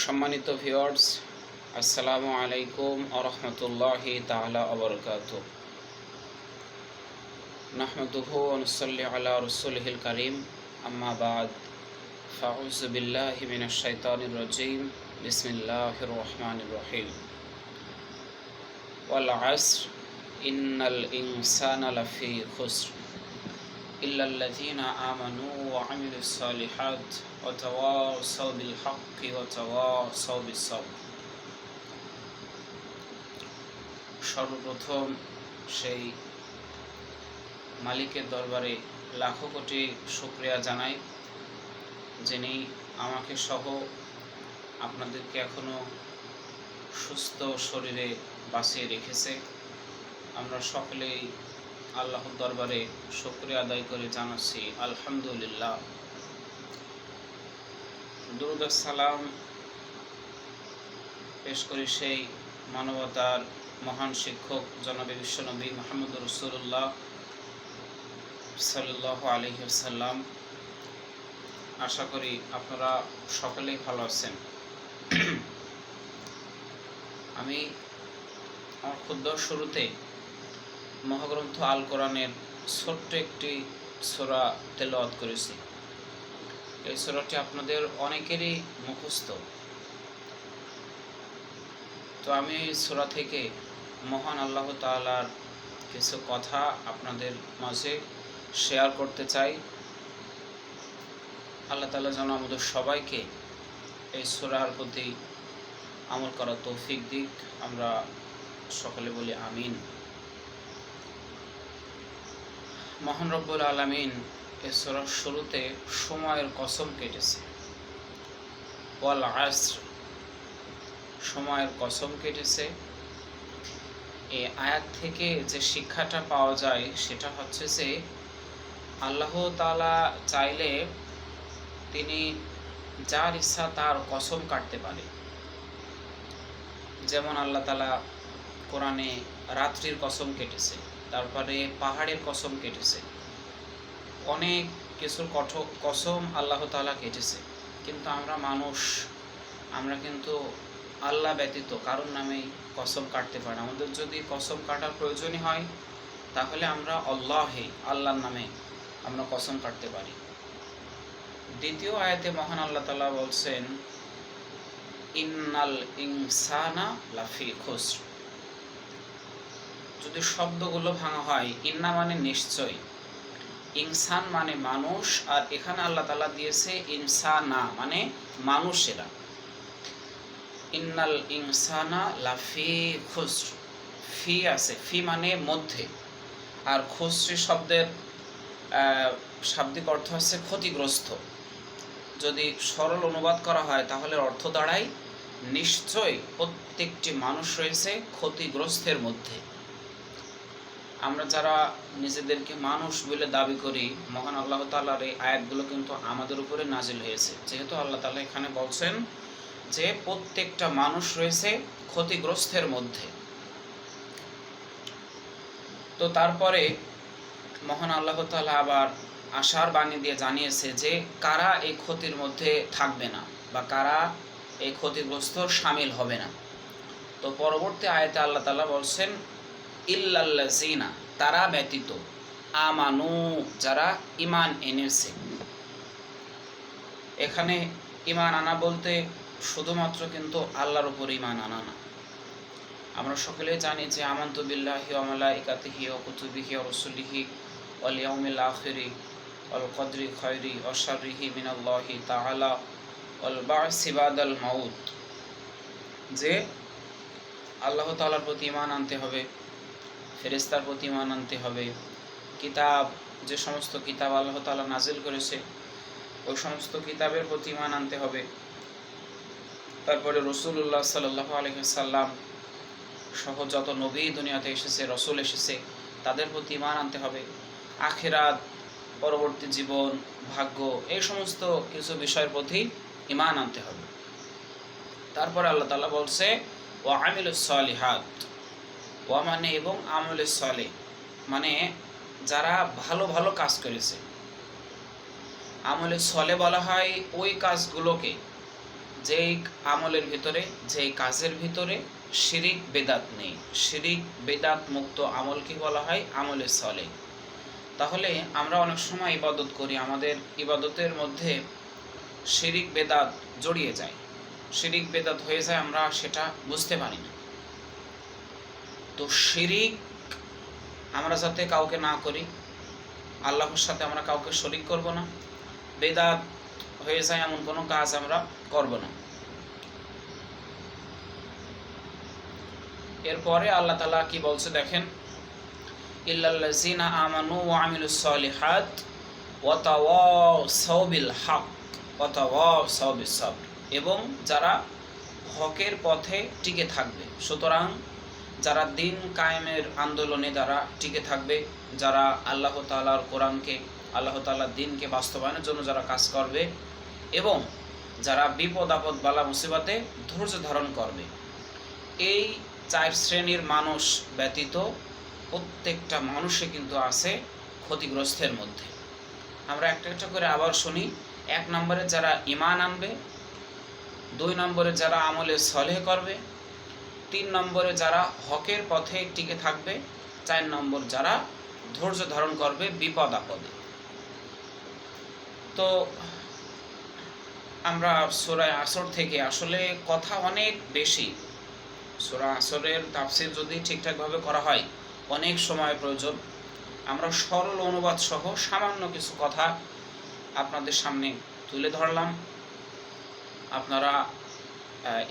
সম্মানিত ভিউয়ার্স, আসসালামু আলাইকুম ওয়া রাহমাতুল্লাহি তাআলা ওয়া বারাকাতুহু। নাহমাদুহু ওয়া নুসাল্লি আলা রাসূলিহিল কারীম, আম্মা বা'দ। ফাউযু বিল্লাহি মিনাশ শাইতানির রাজীম। বিসমিল্লাহির রহমানির রহিম। ওয়াল আসর ইন্নাল ইনসানা লাফি খুসর ইল্লাল্লাযীনা আমানু ওয়া আমিলুস সালিহাত ওয়া তাওয়াসাউ বিল হাক্কি ওয়া তাওয়াসাউ বিস সাবর। সর্বপ্রথম সেই মালিকের দরবারে লাখো কোটি শুকরিয়া জানাই, যিনি আমাকে সহ আপনাদেরকে এখনও সুস্থ শরীরে বাঁচিয়ে রেখেছে। আমরা সকলেই আল্লাহর দরবারে শুকরিয়া আদায় করে জানাচ্ছি আলহামদুলিল্লাহ। দুরূদ ও সালাম পেশ করি সেই মানবতার মহান শিক্ষক জনাবে বিশ্বনবী মুহাম্মদুর রাসূলুল্লাহ সাল্লাল্লাহু আলাইহি ওয়াসাল্লাম। আশা করি আপনারা সকলেই ভালো আছেন। আমি আমার ক্ষুদ্র শুরুতে মহাগ্রন্থ আল কোরআনের ছোট্ট একটি সূরা তেলাওয়াত করেছি। এই সূরাটি আপনাদের অনেকেরই মুখস্থ। তো আমি এই সূরা থেকে মহান আল্লাহ তাআলার কিছু কথা আপনাদের মাঝে শেয়ার করতে চাই। আল্লাহ তাআলা যেন আমাদের সবাইকে এই সূরার প্রতি আমল করার তৌফিক দিক। আমরা সকলে বলি আমিন। মহান রব্বুল আলামিন এই সূরার শুরুতে সময়ের কসম কেটেছে। ওয়াল আসর, সময়ের কসম কেটেছে। এই আয়াত থেকে যে শিক্ষাটা পাওয়া যায় সেটা হচ্ছে যে আল্লাহ তাআলা চাইলে তিনি যার ইচ্ছা তার কসম কাটতে পারে। যেমন আল্লাহ তাআলা কোরআনে রাত্রির কসম কেটেছে, তারপরে পাহাড়ের কসম কেটেছে, অনেক কিছুর কসম আল্লাহ তাআলা কেটেছে। কিন্তু আমরা মানুষ, আমরা কিন্তু আল্লাহ ব্যতীত কারোর নামেই কসম কাটতে পারি না। আমাদের যদি কসম কাটার প্রয়োজনই হয় তাহলে আমরা আল্লাহর নামে আমরা কসম কাটতে পারি। দ্বিতীয় আয়াতে মহান আল্লাহ তাআলা বলছেন ইন্নাল ইনসানা লাফি খুসর। যদি শব্দগুলো ভাঙা হয়, ইন্না মানে নিশ্চয়, ইনসান মানে মানুষ, আর এখানে আল্লাহ তাআলা দিয়েছে ইনসানা মানে মানুষেরা। ইন্নাল ইনসানা লাফি খুসর, ফি আছে, ফি মানে মধ্যে, আর খুসর শব্দের শাব্দিক অর্থ হচ্ছে ক্ষতিগ্রস্ত। যদি সরল অনুবাদ করা হয় তাহলে অর্থ দাঁড়ায় নিশ্চয় প্রত্যেকটি মানুষ রয়েছে ক্ষতিগ্রস্তের মধ্যে। আমরা যারা নিজেদেরকে মানুষ বলে দাবি করি, মহান আল্লাহ তাআলার এই আয়াতগুলো কিন্তু আমাদের উপরে নাজিল হয়েছে। যেহেতু আল্লাহ তাআলা এখানে বলছেন যে প্রত্যেকটা মানুষ রয়েছে ক্ষতিগ্রস্তের মধ্যে। তো তারপরে মহান আল্লাহ তাআলা আবার আশার বাণী দিয়ে জানিয়েছে যে কারা এই ক্ষতির মধ্যে থাকবে না বা কারা এই ক্ষতিগ্রস্ত শামিল হবে না। তো পরবর্তী আয়াতে আল্লাহ তাআলা বলছেন ইল্লাল্লাযিনা, তারা ব্যতীত, আমানু, যারা ঈমান এনেছে। এখানে ঈমান আনা বলতে শুধুমাত্র কিন্তু আল্লাহর উপর ঈমান আনা না। আমরা সকলেই জানি যে আমানতু বিল্লাহি ওয়া মালাইকাতিহি ওয়া কুতুবিহি ওয়া রাসূলিহি ওয়াল ইয়াউমিল আখিরি ওয়াল কদরি খায়রি ওয়া শাররিহি মিনাল্লাহি তাআলা ওয়াল বা'সি বাদাল মাউত। যে আল্লাহ তাআলার প্রতি ঈমান আনতে হবে, ফেরেশতার প্রতি ঈমান আনতে হবে, কিতাব, যে সমস্ত কিতাব আল্লাহ তাআলা নাজিল করেছে ওই সমস্ত কিতাবের প্রতি ঈমান আনতে হবে। তারপরে রাসূলুল্লাহ সাল্লাল্লাহু আলাইহি ওয়াসাল্লাম সহ যত নবী দুনিয়াতে এসেছে, রসুল এসেছে, তাদের প্রতি ঈমান আনতে হবে। আখিরাত, পরবর্তী জীবন, ভাগ্য, এই সমস্ত কিছু বিষয়ের প্রতি ঈমান আনতে হবে। তারপরে আল্লাহ তাআলা বলছে ওয়া আমিলুস সালিহাত, ওয়া মানে এবং আমলুস সালিহ মানে যারা ভালো ভালো কাজ করেছে। আমলে সলে বলা হয় ওই কাজগুলোকে যেই আমলের ভিতরে, যেই কাজের ভিতরে শিরিক বেদাত নেই, শিরিক বেদাত মুক্ত আমলকে বলা হয় আমলে সলেহ। তাহলে আমরা অনেক সময় ইবাদত করি, আমাদের ইবাদতের মধ্যে শিরিক বেদাত জড়িয়ে যায়, শিরিক বেদাত হয়ে যায়, আমরা সেটা বুঝতে পারি না। তো শিরিক আমরা যাতে কাউকে না করি, আল্লাহর সাথে আমরা কাউকে শরিক করব না, বেদাত হয়ে যায় এমন কোনো কাজ আমরা করব না। এরপরে আল্লাহ তাআলা কি বলছে দেখেন, ইল্লাল্লাযিনা আমানু ওয়া আমিলুস সলিহাত ওয়া তাওয়াসাউ বিল হক ওয়া তাওয়াসাউ বিস সাবর, এবং যারা হকের পথে টিকে থাকবে। সুতরাং যারা দিন কায়েমের আন্দোলনে যারা টিকে থাকবে, যারা আল্লাহ তাআলার কোরআনকে, আল্লাহ তাআলার দ্বীনকে বাস্তবায়নের জন্য যারা কাজ করবে, এবং যারা বিপদ আপদ বালা মুসিবতে ধৈর্য ধারণ করবে, এই 4 শ্রেণীর মানুষ ব্যতীত প্রত্যেকটা মানুষই কিন্তু আছে ক্ষতিগ্রস্তের মধ্যে। আমরা একটা একটা করে আবার শুনি। 1 নম্বরে যারা ঈমান আনবে, 2 নম্বরে যারা আমলে সলেহ করবে, 3 নম্বরে যারা হকের পথে টিকে থাকবে, 4 নম্বর যারা ধৈর্য ধারণ করবে বিপদ আপদে। তো আমরা সূরা আসর থেকে আসলে কথা অনেক বেশি, সূরা আসরের তাফসীর যদি ঠিকঠাকভাবে করা হয় অনেক সময় প্রয়োজন। আমরা সরল অনুবাদ সহ সামান্য কিছু কথা আপনাদের সামনে তুলে ধরলাম। আপনারা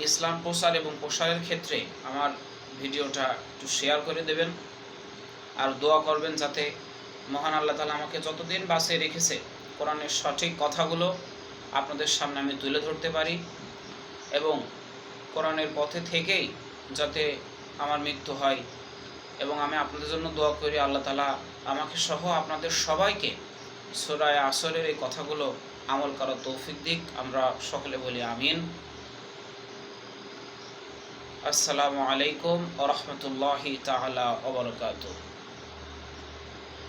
ইসলাম প্রচার এবং প্রসারের ক্ষেত্রে আমার ভিডিওটা একটু শেয়ার করে দেবেন, আর দোয়া করবেন যাতে মহান আল্লাহ তাআলা আমাকে যতদিন বাঁচিয়ে রেখেছে কোরআনের সঠিক কথাগুলো আপনাদের সামনে আমি তুলে ধরতে পারি, এবং কোরআনের পথে থেকেই যাতে আমার মৃত্যু হয়। এবং আমি আপনাদের জন্য দোয়া করি আল্লাহ তাআলা আমাকে সহ আপনাদের সবাইকে সূরা আসরের এই কথাগুলো আমল করার তৌফিক দিক। আমরা সকলে বলি আমিন। আসসালামু আলাইকুম ওয়া রাহমাতুল্লাহি তাআলা ওয়া বারাকাতুহু।